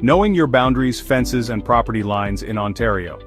Knowing your boundaries, fences, and property lines in Ontario.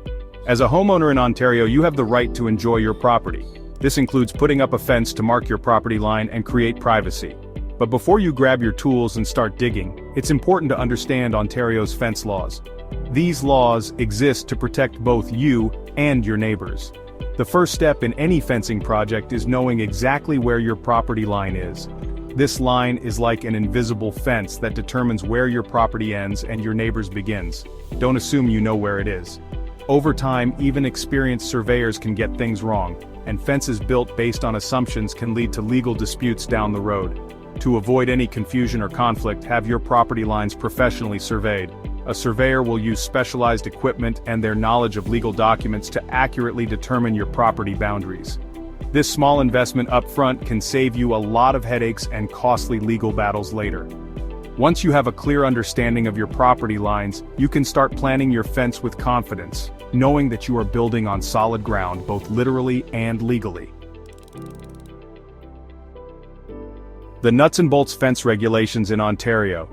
As a homeowner in Ontario, you have the right to enjoy your property. This includes putting up a fence to mark your property line and create privacy. But before you grab your tools and start digging, it's important to understand Ontario's fence laws. These laws exist to protect both you and your neighbors. The first step in any fencing project is knowing exactly where your property line is. This line is like an invisible fence that determines where your property ends and your neighbor's begins. Don't assume you know where it is. Over time, even experienced surveyors can get things wrong, and fences built based on assumptions can lead to legal disputes down the road. To avoid any confusion or conflict, have your property lines professionally surveyed. A surveyor will use specialized equipment and their knowledge of legal documents to accurately determine your property boundaries. This small investment up front can save you a lot of headaches and costly legal battles later. Once you have a clear understanding of your property lines, you can start planning your fence with confidence, knowing that you are building on solid ground both literally and legally. The nuts and bolts fence regulations in Ontario.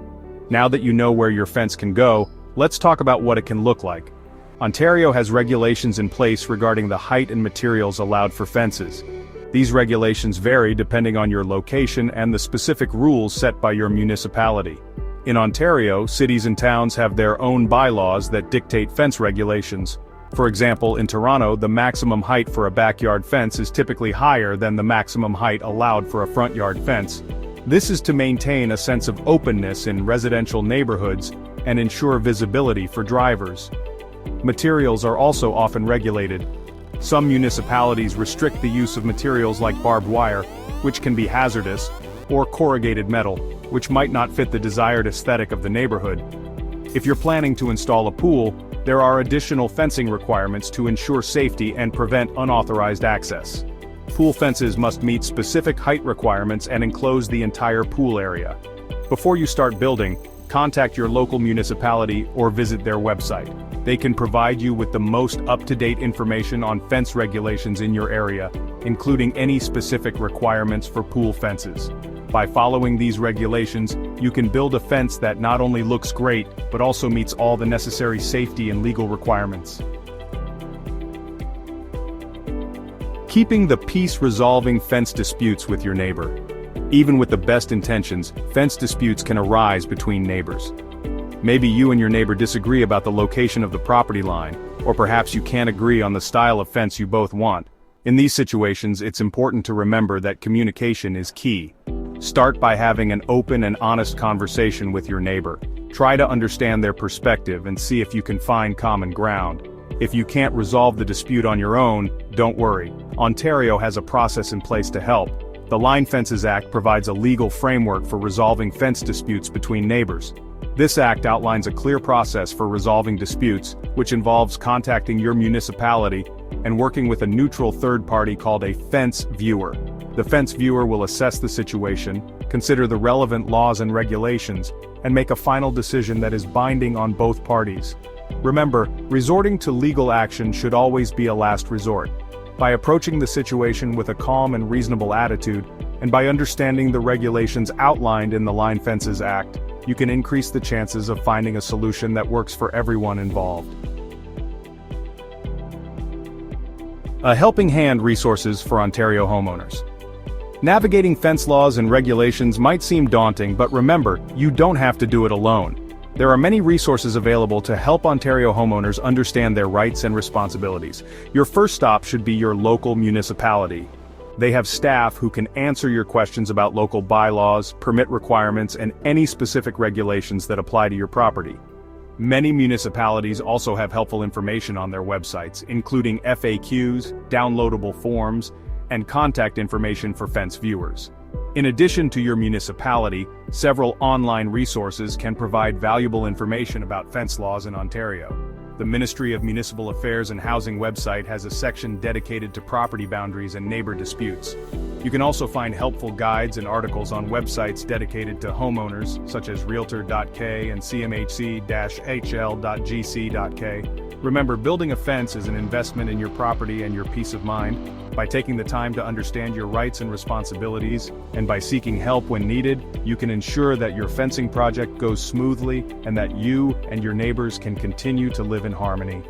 Now that you know where your fence can go, let's talk about what it can look like. Ontario has regulations in place regarding the height and materials allowed for fences. These regulations vary depending on your location and the specific rules set by your municipality. In Ontario, cities and towns have their own bylaws that dictate fence regulations. For example, in Toronto, the maximum height for a backyard fence is typically higher than the maximum height allowed for a front yard fence. This is to maintain a sense of openness in residential neighborhoods and ensure visibility for drivers. Materials are also often regulated. Some municipalities restrict the use of materials like barbed wire, which can be hazardous, or corrugated metal, which might not fit the desired aesthetic of the neighborhood. If you're planning to install a pool, there are additional fencing requirements to ensure safety and prevent unauthorized access. Pool fences must meet specific height requirements and enclose the entire pool area. Before you start building, contact your local municipality or visit their website. They can provide you with the most up-to-date information on fence regulations in your area, including any specific requirements for pool fences. By following these regulations, you can build a fence that not only looks great, but also meets all the necessary safety and legal requirements. Keeping the peace, resolving fence disputes with your neighbor. Even with the best intentions, fence disputes can arise between neighbors. Maybe you and your neighbor disagree about the location of the property line, or perhaps you can't agree on the style of fence you both want. In these situations, it's important to remember that communication is key. Start by having an open and honest conversation with your neighbor. Try to understand their perspective and see if you can find common ground. If you can't resolve the dispute on your own, don't worry. Ontario has a process in place to help. The Line Fences Act provides a legal framework for resolving fence disputes between neighbors. This act outlines a clear process for resolving disputes, which involves contacting your municipality and working with a neutral third party called a fence viewer. The fence viewer will assess the situation, consider the relevant laws and regulations, and make a final decision that is binding on both parties. Remember, resorting to legal action should always be a last resort. By approaching the situation with a calm and reasonable attitude, and by understanding the regulations outlined in the Line Fences Act, you can increase the chances of finding a solution that works for everyone involved. A helping hand resources for Ontario homeowners. Navigating fence laws and regulations might seem daunting, but remember, you don't have to do it alone. There are many resources available to help Ontario homeowners understand their rights and responsibilities. Your first stop should be your local municipality. They have staff who can answer your questions about local bylaws, permit requirements, and any specific regulations that apply to your property. Many municipalities also have helpful information on their websites, including FAQs, downloadable forms, and contact information for fence viewers. In addition to your municipality, several online resources can provide valuable information about fence laws in Ontario. The Ministry of Municipal Affairs and Housing website has a section dedicated to property boundaries and neighbor disputes. You can also find helpful guides and articles on websites dedicated to homeowners, such as Realtor.k and CMHC-HL.gc.k. Remember, building a fence is an investment in your property and your peace of mind. By taking the time to understand your rights and responsibilities, and by seeking help when needed, you can ensure that your fencing project goes smoothly and that you and your neighbors can continue to live in harmony.